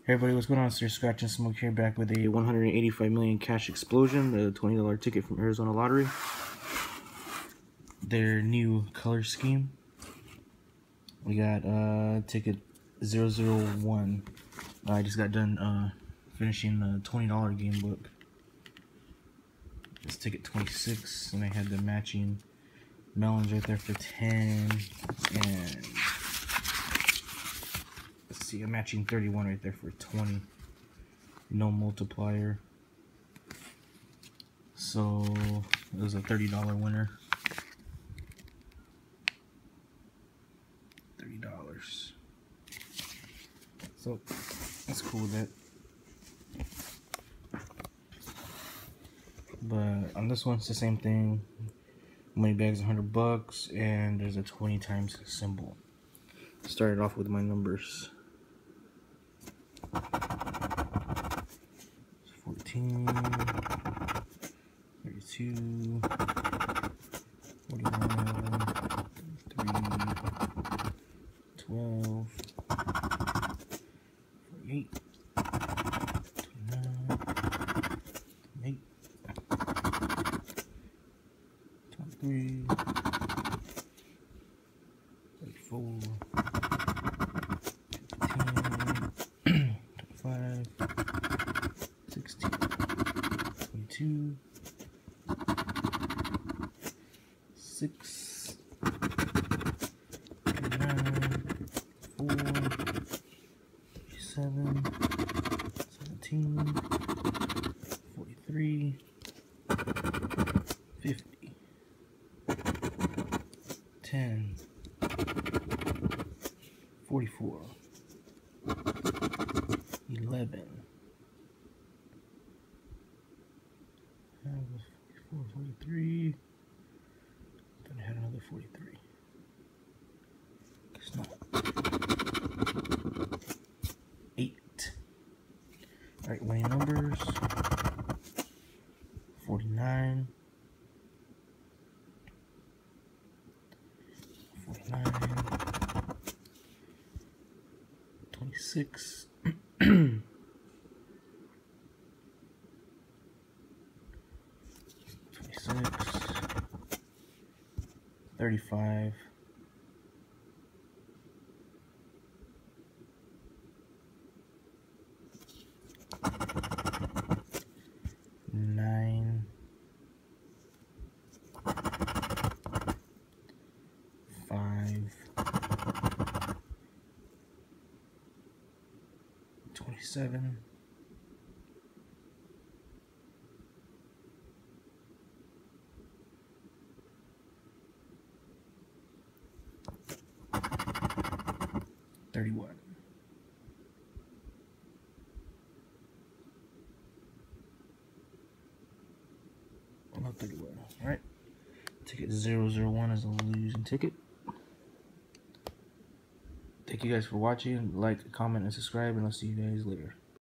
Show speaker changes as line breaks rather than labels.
Hey everybody, what's going on? Sir Scratch and Smoke here, back with a 185 million cash explosion, the $20 ticket from Arizona Lottery. Their new color scheme. We got ticket 001. I just got done finishing the $20 game book. It's ticket 26, and I had the matching melons right there for 10, and let's see, a matching 31 right there for 20. No multiplier. So it was a $30 winner. $30. So that's cool with that. But on this one, it's the same thing. Money bag's $100, and there's a 20 times symbol. Started off with my numbers. 14, 32, 41, 33, 12, 48, 29, 28, 23, 34, 15, 25, 16, 22, 6, 9, 4, 37, 17, 43, 50, 10, 44, 11, 43, then I had another 43. It's not. 8. Alright, winning numbers. 49. 49. 26. 35, 9, 5, 27, 31. Not 31. Alright. Ticket 001 is a losing ticket. Thank you guys for watching. Like, comment, and subscribe, and I'll see you guys later.